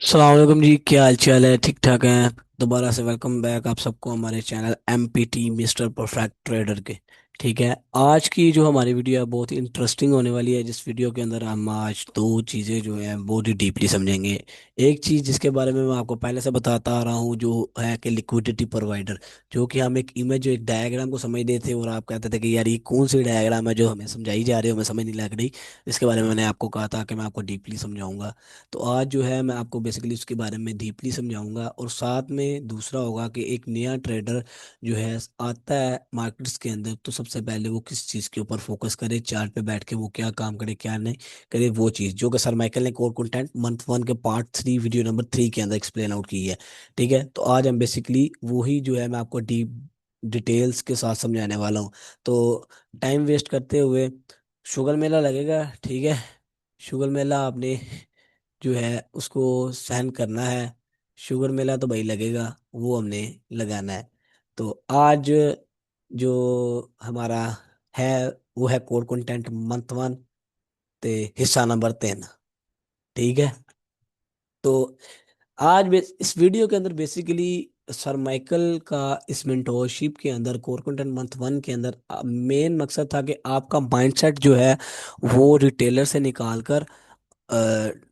सलामकुम जी, क्या हाल चाल है? ठीक ठाक हैं? दोबारा से वेलकम बैक आप सबको हमारे channel empty mister perfect trader के। ठीक है, आज की जो हमारी वीडियो है बहुत ही इंटरेस्टिंग होने वाली है। जिस वीडियो के अंदर हम आज दो चीज़ें जो हैं बहुत ही डीपली समझेंगे। एक चीज़ जिसके बारे में मैं आपको पहले से बताता आ रहा हूँ, जो है कि लिक्विडिटी प्रोवाइडर। जो कि हम एक इमेज, जो एक डायग्राम को समझते थे और आप कहते थे कि यार ये कौन सी डायग्राम है जो हमें समझाई जा रही है, हमें समझ नहीं लग रही। इसके बारे में मैंने आपको कहा था कि मैं आपको डीपली समझाऊंगा। तो आज जो है मैं आपको बेसिकली उसके बारे में डीपली समझाऊंगा, और साथ में दूसरा होगा कि एक नया ट्रेडर जो है आता है मार्केट्स के अंदर, तो सबसे पहले वो किस चीज़ के ऊपर फोकस करे, चार्ट पे बैठ के वो क्या काम करे क्या नहीं करे, वो चीज़ जो कि सर माइकल ने कोर कंटेंट मंथ 1 के पार्ट 3 वीडियो नंबर 3 के अंदर एक्सप्लेन आउट की है। ठीक है, तो आज हम बेसिकली वही जो है मैं आपको डीप डिटेल्स के साथ समझाने वाला हूँ। तो टाइम वेस्ट करते हुए, शुगर मेला लगेगा, ठीक है। शुगर मेला आपने जो है उसको सहन करना है। शुगर मेला तो भाई लगेगा, वो हमने लगाना है। तो आज जो हमारा है वो है कोर कंटेंट मंथ 1 ते हिस्सा नंबर 3। ठीक है, तो आज इस वीडियो के अंदर बेसिकली सर माइकल का इस मेंटोरशिप के अंदर कोर कंटेंट मंथ 1 के अंदर मेन मकसद था कि आपका माइंडसेट जो है वो रिटेलर से निकाल कर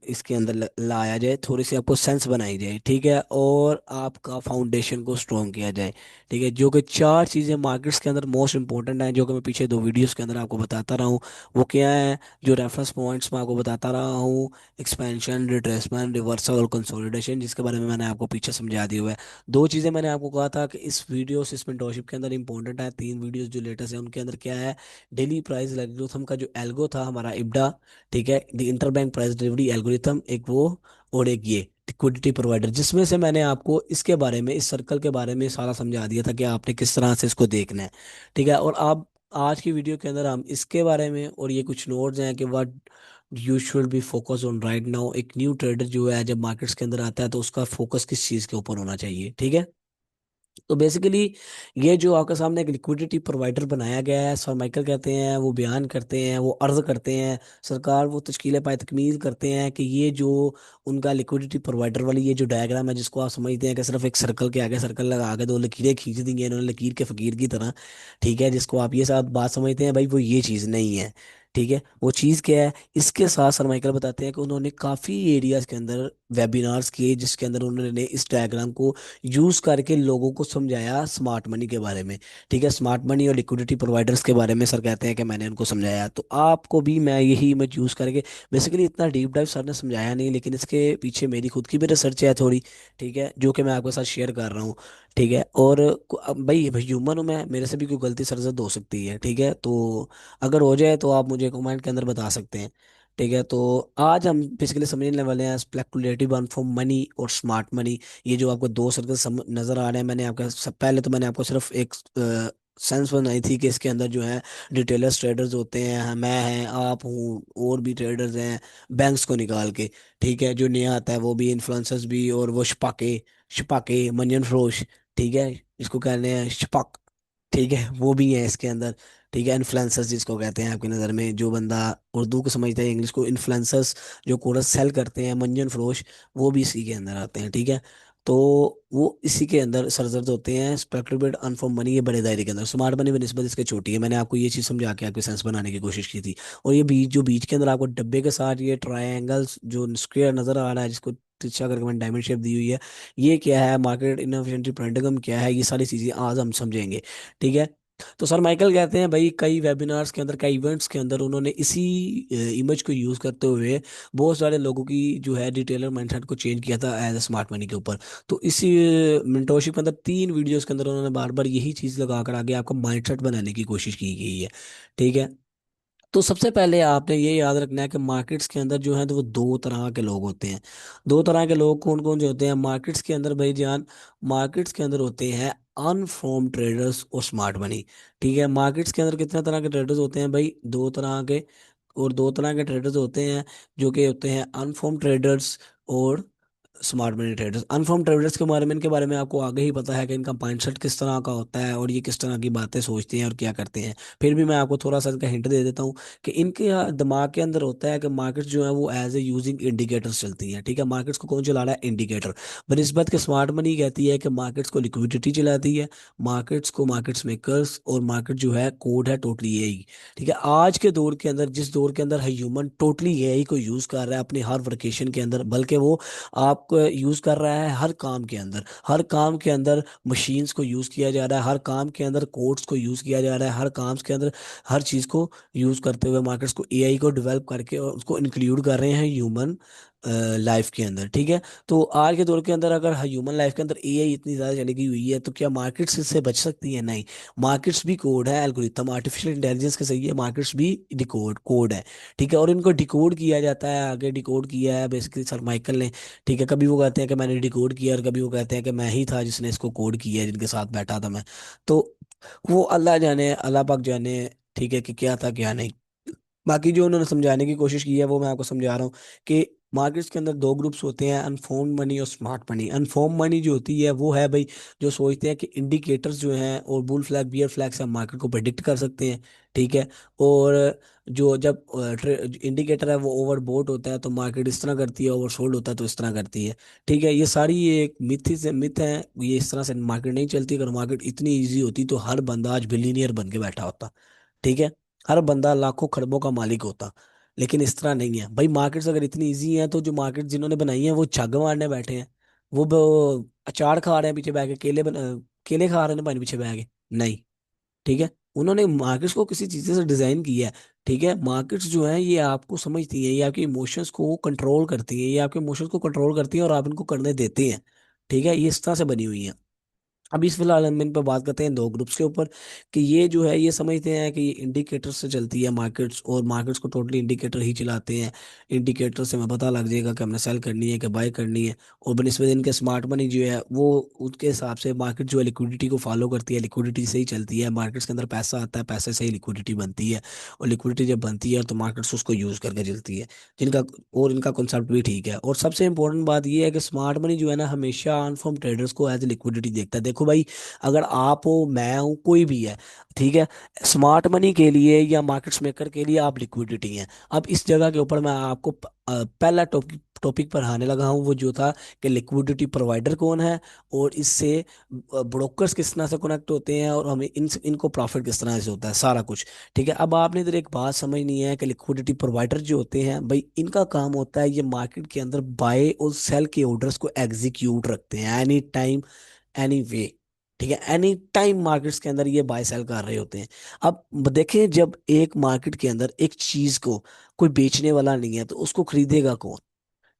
इसके अंदर लाया जाए, थोड़ी सी आपको सेंस बनाई जाए। ठीक है, और आपका फाउंडेशन को स्ट्रॉन्ग किया जाए। ठीक है, जो कि चार चीज़ें मार्केट्स के अंदर मोस्ट इंपॉर्टेंट हैं, जो कि मैं पीछे दो वीडियोस के अंदर आपको बताता रहा हूँ। वो क्या है? जो रेफरेंस पॉइंट्स मैं आपको बताता रहा हूँ, एक्सपेंशन, रिट्रेसमेंट, रिवर्सल और कंसोलिडेशन, जिसके बारे में मैंने आपको पीछे समझा दिया हुआ है। दो चीज़ें मैंने आपको कहा था कि इस वीडियो से, इस मेंटोरशिप के अंदर इंपॉर्टेंट है। तीन वीडियोस जो लेटेस्ट है उनके अंदर क्या है? डेली प्राइस एल्गोरिथम का जो एल्गो था हमारा इब्डा, ठीक है, the interbank price delivery algorithm एक वो, और एक ये लिक्विडिटी प्रोवाइडर, जिसमें से मैंने आपको इसके बारे में, इस सर्कल के बारे में सारा समझा दिया था कि आपने किस तरह से इसको देखना है। ठीक है, और आप आज की वीडियो के अंदर हम इसके बारे में, और ये कुछ नोट्स हैं कि what you should be focus on right now. एक न्यू ट्रेडर जो है जब मार्केट्स के अंदर आता है तो उसका फोकस किस चीज़ के ऊपर होना चाहिए। ठीक है, तो बेसिकली ये जो आपके सामने एक लिक्विडिटी प्रोवाइडर बनाया गया है, सर माइकल कहते हैं, वो बयान करते हैं, वो अर्ज करते हैं, सरकार वो तश्कील पाए तकमील करते हैं कि ये जो उनका लिक्विडिटी प्रोवाइडर वाली ये जो डायग्राम है, जिसको आप समझते हैं कि सिर्फ एक सर्कल के आगे सर्कल लगा के दो लकीरें खींच दी हैं इन्होंने लकीर के फकीर की तरह। ठीक है, जिसको आप ये सब बात समझते हैं भाई, वो ये चीज़ नहीं है। ठीक है, वो चीज़ क्या है? इसके साथ सर माइकल बताते हैं कि उन्होंने काफ़ी एरियाज के अंदर वेबिनार्स किए, जिसके अंदर उन्होंने इस डायग्राम को यूज करके लोगों को समझाया स्मार्ट मनी के बारे में। ठीक है, स्मार्ट मनी और लिक्विडिटी प्रोवाइडर्स के बारे में सर कहते हैं कि मैंने उनको समझाया, तो आपको भी मैं यही इमेज यूज करके, बेसिकली इतना डीप डाइव सर ने समझाया नहीं, लेकिन इसके पीछे मेरी खुद की भी रिसर्च है थोड़ी। ठीक है, जो कि मैं आपके साथ शेयर कर रहा हूँ। ठीक है, और अब भाई भाई ह्यूमन हूँ मैं, मेरे से भी कोई गलती सरजद हो सकती है। ठीक है, तो अगर हो जाए तो आप मुझे कमेंट के अंदर बता सकते हैं। ठीक है, तो आज हम बेसिकली समझने वाले हैं स्पेकुलेटिव अर्न फॉर मनी और स्मार्ट मनी। ये जो आपको दो सर्कल नजर आ रहे हैं, मैंने आपका सब पहले तो मैंने आपको सिर्फ एक सेंस बनाई थी कि इसके अंदर जो है रिटेलर्स ट्रेडर्स होते हैं, मैं हैं, आप हूँ, और भी ट्रेडर्स हैं, बैंक्स को निकाल के। ठीक है, जो नया आता है वो भी, इन्फ्लुएंसर्स भी, और वो छपाके छपाके मंजन फरोश, ठीक है, इसको कहते हैं छपाक। ठीक है, वो भी है इसके अंदर। ठीक है, इन्फ्लुएंसर्स जिसको कहते हैं आपकी नज़र में, जो बंदा उर्दू को समझता है, इंग्लिश को, इन्फ्लुएंसर्स जो कोर्स सेल करते हैं, मंजन फरोश, वो भी इसी के अंदर आते हैं। ठीक है, तो वो इसी के अंदर सरजर्द होते हैं। स्पेक्युलेटेड अर्न फ्रॉम मनी ये बड़े दायरे के अंदर, स्मार्ट मनी बनस्बत इसके छोटी है। मैंने आपको ये चीज़ समझा के आपके सेंस बनाने की कोशिश की थी। और ये बीच, जो बीच के अंदर आपको डब्बे के साथ ये ट्रायंगल्स जो स्क्वायर नजर आ रहा है, जिसको तिरछा करके मैंने डायमंड शेप दी हुई है, ये क्या है? मार्केट इनएफिशिएंसी प्रेडिकम क्या है? ये सारी चीज़ें आज हम समझेंगे। ठीक है, तो सर माइकल कहते हैं भाई, कई वेबिनार्स के अंदर, कई इवेंट्स के अंदर उन्होंने इसी इमेज को यूज करते हुए बहुत सारे लोगों की जो है डिटेलर माइंडसेट को चेंज किया था एज ए स्मार्ट मनी के ऊपर। तो इसी मेंटोरशिप के अंदर 3 वीडियोस के अंदर उन्होंने बार बार यही चीज लगाकर आगे आपको माइंडसेट बनाने की कोशिश की गई है। ठीक है, तो सबसे पहले आपने ये याद रखना है कि मार्केट्स के अंदर जो है तो वो दो तरह के लोग होते हैं। दो तरह के लोग कौन कौन से होते हैं मार्केट्स के अंदर भाई जान? मार्केट्स के अंदर होते हैं अनफॉर्म ट्रेडर्स और स्मार्ट मनी। ठीक है, मार्केट्स के अंदर कितने तरह के ट्रेडर्स होते हैं भाई? दो तरह के। और दो तरह के ट्रेडर्स होते हैं, जो कि होते हैं अनफॉर्म ट्रेडर्स और स्मार्ट मनी ट्रेडर्स, अनफॉर्म ट्रेडर्स के बारे में, इनके बारे में आपको आगे ही पता है कि इनका माइंडसेट किस तरह का होता है और ये किस तरह की बातें सोचते हैं और क्या करते हैं। फिर भी मैं आपको थोड़ा सा इनका हिंट दे देता हूँ कि इनके दिमाग के अंदर होता है कि मार्केट्स जो है वो एज ए यूजिंग इंडिकेटर्स चलती हैं। ठीक है, मार्केट्स को कौन चला रहा है? इंडिकेटर। बनस्बत के स्मार्ट मनी कहती है कि मार्केट्स को लिक्विडिटी चलाती है, मार्केट्स को मार्केट्स मेकर्स, और मार्केट जो है कोड है टोटली यही। ठीक है, आज के दौर के अंदर, जिस दौर के अंदर ह्यूमन टोटली एआई को यूज कर रहा है अपने हर वर्केशन के अंदर, बल्कि वो आपको यूज कर रहा है हर काम के अंदर, हर काम के अंदर मशीन्स को यूज किया जा रहा है, हर काम के अंदर कोड्स को यूज किया जा रहा है, हर काम के अंदर हर चीज को यूज करते हुए मार्केट्स को एआई को डेवलप करके और उसको इंक्लूड कर रहे हैं ह्यूमन लाइफ के अंदर। ठीक है, तो आज के दौर के अंदर अगर ह्यूमन लाइफ के अंदर एआई इतनी ज्यादा चली गई हुई है तो क्या मार्केट्स इससे बच सकती है? नहीं। मार्केट्स भी कोड है, एल्गोरिथम आर्टिफिशियल इंटेलिजेंस के सही है, मार्केट्स भी डिकोड कोड है। ठीक है, और इनको डिकोड किया जाता है, आगे डिकोड किया है बेसिकली सर माइकल ने। ठीक है, कभी वो कहते हैं कि मैंने डिकोड किया और कभी वो कहते हैं कि मैं ही था जिसने इसको कोड किया है, जिनके साथ बैठा था मैं। तो वो अल्लाह जाने, अल्लाह पाक जाने, ठीक है, कि क्या था क्या नहीं। बाकी जो उन्होंने समझाने की कोशिश की है वो मैं आपको समझा रहा हूँ कि मार्केट्स के अंदर दो ग्रुप्स होते हैं, अनफॉर्म मनी और स्मार्ट मनी। अनफॉर्म मनी जो होती है वो है भाई, जो सोचते हैं कि इंडिकेटर्स जो हैं और बुल फ्लैग बियर फ्लैग से हम मार्केट को प्रेडिक्ट कर सकते हैं। ठीक है, और जो जब इंडिकेटर है वो ओवरबोट होता है तो मार्केट इस तरह करती है, ओवरसोल्ड होता है तो इस तरह करती है। ठीक है, ये सारी ये एक मिथ है, ये इस तरह से मार्केट नहीं चलती। अगर मार्केट इतनी ईजी होती तो हर बंदा आज बिलीनियर बन के बैठा होता। ठीक है, हर बंदा लाखों खरबों का मालिक होता। लेकिन इस तरह नहीं है भाई, मार्केट्स अगर इतनी इजी है तो जो मार्केट जिन्होंने बनाई है वो छग मारने बैठे हैं। अचार खा रहे हैं पीछे बैठ के, केले खा रहे हैं पानी पीछे बैठ के? नहीं। ठीक है, उन्होंने मार्केट्स को किसी चीज़ से डिजाइन किया है। ठीक है, मार्केट्स जो है ये आपको समझती है, ये आपके इमोशंस को कंट्रोल करती है, ये आपके इमोशंस को कंट्रोल करती है और आप इनको करने देते हैं। ठीक है, ये इस तरह से बनी हुई है। अब इस फिलहाल हम इन पर बात करते हैं दो ग्रुप्स के ऊपर, कि ये जो है ये समझते हैं कि ये इंडिकेटर से चलती है मार्केट्स, और मार्केट्स को टोटली इंडिकेटर ही चलाते हैं। इंडिकेटर से हमें पता लग जाएगा कि हमने सेल करनी है कि बाय करनी है। और बनस्बत इनके स्मार्ट मनी जो है वो उसके हिसाब से मार्केट जो है लिक्विडिटी को फॉलो करती है, लिक्विडिटी से ही चलती है। मार्केट्स के अंदर पैसा आता है, पैसे से ही लिक्विडिटी बनती है, और लिक्विडिटी जब बनती है तो मार्केट्स उसको यूज करके चलती है। जिनका और इनका कॉन्सेप्ट भी ठीक है। और सबसे इंपॉर्टेंट बात यह है कि स्मार्ट मनी जो है ना हमेशा अनफर्म ट्रेडर्स को एज लिक्विडिटी देखता है। देखो भाई, अगर आप हो, मैं हूं, कोई भी है, ठीक है, स्मार्ट मनी के लिए या मार्केट्स मेकर के लिए आप लिक्विडिटी हैं। अब इस जगह के ऊपर मैं आपको पहला टॉपिक टॉपिक पर आने लगा हूँ, वो जो था कि लिक्विडिटी प्रोवाइडर कौन है, और इससे ब्रोकर्स किस तरह से कनेक्ट होते हैं, और हमें इनको प्रॉफिट किस तरह से होता है, सारा कुछ। ठीक है, अब आपने इधर एक बात समझनी है कि लिक्विडिटी प्रोवाइडर जो होते हैं भाई, इनका काम होता है ये मार्केट के अंदर बाय और सेल के ऑर्डर्स को एग्जीक्यूट रखते हैं एनी टाइम, एनी वे। ठीक है, एनी टाइम मार्केट्स के अंदर ये बाय सेल कर रहे होते हैं। अब देखें, जब एक मार्केट के अंदर एक चीज को कोई बेचने वाला नहीं है तो उसको खरीदेगा कौन?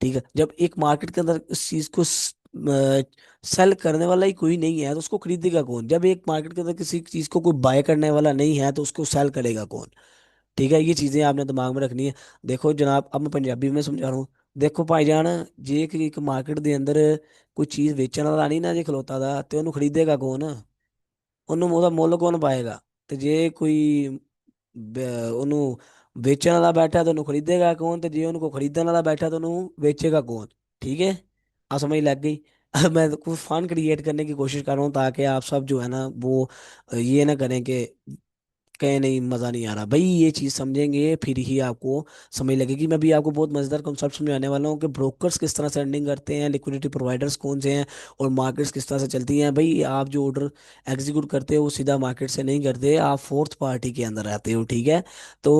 ठीक है, जब एक मार्केट के अंदर इस चीज को सेल करने वाला ही कोई नहीं है तो उसको खरीदेगा कौन? जब एक मार्केट के अंदर किसी चीज को कोई बाय करने वाला नहीं है तो उसको सेल करेगा कौन? ठीक है, ये चीजें आपने दिमाग में रखनी है। देखो जनाब, अब मैं पंजाबी में समझा रहा हूँ। देखो भाईजान, जे एक मार्केट के अंदर कोई चीज बेचने वाला नहीं ना जे खलोता था ਤੇ ਉਹਨੂੰ ਖਰੀਦੇਗਾ ਕੌਣ? ਉਹਨੂੰ ਉਹਦਾ ਮੁੱਲ ਕੌਣ ਪਾਏਗਾ? ਤੇ ਜੇ ਕੋਈ ਉਹਨੂੰ ਵੇਚਣ ਵਾਲਾ ਬੈਠਾ ਤਾਂ ਉਹਨੂੰ ਖਰੀਦੇਗਾ ਕੌਣ? ਤੇ ਜੇ ਉਹਨੂੰ ਕੋਈ ਖਰੀਦਣ ਵਾਲਾ बैठा तो ਉਹਨੂੰ बेचेगा कौन? ठीक है, आप समझ लग गई? मैं तो कुछ फन क्रिएट करने की कोशिश कर रहा हूँ ताकि आप सब जो है ना वो ये ना करें कि कहीं नहीं मजा नहीं आ रहा भाई। ये चीज समझेंगे फिर ही आपको समझ लगेगी। मैं भी आपको बहुत मजेदार कॉन्सेप्ट समझाने वाला हूँ कि ब्रोकर्स किस तरह से अर्निंग करते हैं, लिक्विडिटी प्रोवाइडर्स कौन से हैं, और मार्केट्स किस तरह से चलती हैं। भाई आप जो ऑर्डर एग्जीक्यूट करते हो वो सीधा मार्केट से नहीं करते, आप फोर्थ पार्टी के अंदर रहते हो। ठीक है, तो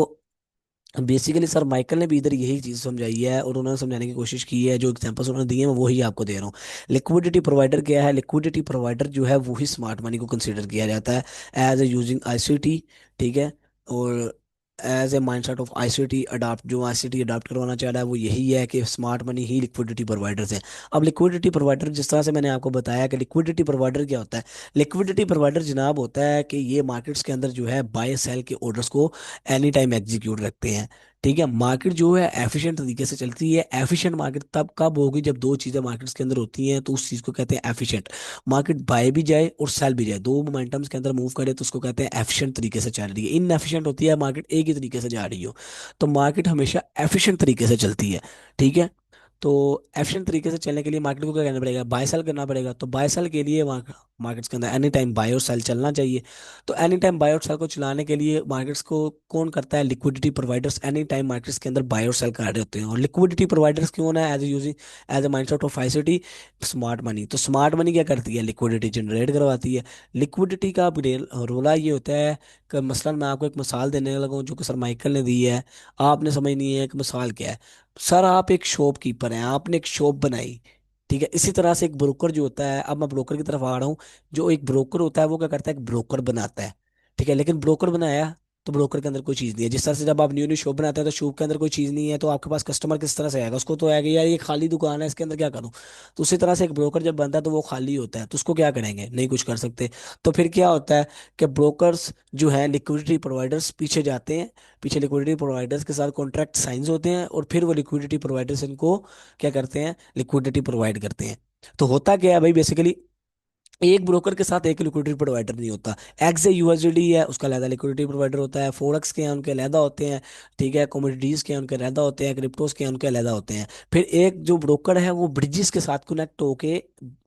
बेसिकली सर माइकल ने भी इधर यही चीज समझाई है और उन्होंने समझाने की कोशिश की है। जो एग्जांपल्स उन्होंने दिए हैं मैं वही आपको दे रहा हूँ। लिक्विडिटी प्रोवाइडर क्या है? लिक्विडिटी प्रोवाइडर जो है वही स्मार्ट मनी को कंसीडर किया जाता है एज ए यूजिंग आईसीटी। ठीक है, और as a mindset of ICT adapt, जो आईसीटी अडाप्ट करवाना चाह रहा है वो यही है कि स्मार्ट मनी ही लिक्विडिटी प्रोवाइडर्स हैं। अब लिक्विडिटी प्रोवाइडर जिस तरह से मैंने आपको बताया कि लिक्विडिटी प्रोवाइडर क्या होता है, लिक्विडिटी प्रोवाइडर जनाब होता है कि ये मार्केट्स के अंदर जो है बाय सेल के ऑर्डर्स को एनी टाइम एग्जीक्यूट रखते हैं। ठीक है, मार्केट जो है एफिशिएंट तरीके से चलती है। एफिशिएंट मार्केट तब कब होगी जब दो चीजें मार्केट्स के अंदर होती हैं, तो उस चीज को कहते हैं एफिशिएंट। मार्केट बाय भी जाए और सेल भी जाए, दो मोमेंटम्स के अंदर मूव करे तो उसको कहते हैं एफिशिएंट तरीके से चल रही है। इनएफिशिएंट होती है मार्केट एक ही तरीके से जा रही हो, तो मार्केट हमेशा एफिशिएंट तरीके से चलती है। ठीक है, तो एफिशिएंट तरीके से चलने के लिए मार्केट को क्या करना पड़ेगा, बाय सेल करना पड़ेगा। तो बाय सेल के लिए मार्केट्स के अंदर एनी टाइम बाय और सेल चलना चाहिए। तो एनी टाइम बाय और सेल को चलाने के लिए मार्केट्स को कौन करता है, liquidity providers any time markets के अंदर बाय और सेल कर रहे होते हैं। और लिक्विडिटी प्रोवाइडर्स क्यों है, as using as a mindset of ICT, smart money. तो स्मार्ट मनी क्या करती है, लिक्विडिटी जनरेट करवाती है। लिक्विडिटी का रोला ये होता है कि मसलन मैं आपको एक मिसाल देने लगा हूं, जो कि सर माइकल ने दी है। आपने समझनी है कि मिसाल क्या है। सर आप एक शॉपकीपर हैं, आपने एक शॉप बनाई, ठीक है। इसी तरह से एक ब्रोकर जो होता है, अब मैं ब्रोकर की तरफ आ रहा हूँ। जो एक ब्रोकर होता है वो क्या करता है, एक ब्रोकर बनाता है, ठीक है। लेकिन ब्रोकर बनाया तो ब्रोकर के अंदर कोई चीज नहीं है। जिस तरह से जब आप न्यू न्यू शॉप बनाते हैं तो शॉप के अंदर कोई चीज नहीं है, तो आपके पास कस्टमर किस तरह से आएगा, उसको तो आएगा यार ये खाली दुकान है, इसके अंदर क्या करूं। तो उसी तरह से एक ब्रोकर जब बनता है तो वो खाली होता है, तो उसको क्या करेंगे, नहीं कुछ कर सकते। तो फिर क्या होता है कि ब्रोकर्स जो है लिक्विडिटी प्रोवाइडर्स पीछे जाते हैं, पीछे लिक्विडिटी प्रोवाइडर्स के साथ कॉन्ट्रैक्ट साइंस होते हैं, और फिर वो लिक्विडिटी प्रोवाइडर्स इनको क्या करते हैं, लिक्विडिटी प्रोवाइड करते हैं। तो होता क्या है भाई, बेसिकली एक ब्रोकर के साथ एक लिक्विडिटी प्रोवाइडर नहीं होता। एक्स है यूएसडी है, उसका अलग लिक्विडिटी प्रोवाइडर होता है। फोरेक्स के हैं उनके अलग होते हैं, ठीक है। कमोडिटीज के हैं उनके अलग होते हैं, क्रिप्टोस के हैं उनके अलग होते हैं। फिर एक जो ब्रोकर है वो ब्रिजेस के साथ कनेक्ट होके,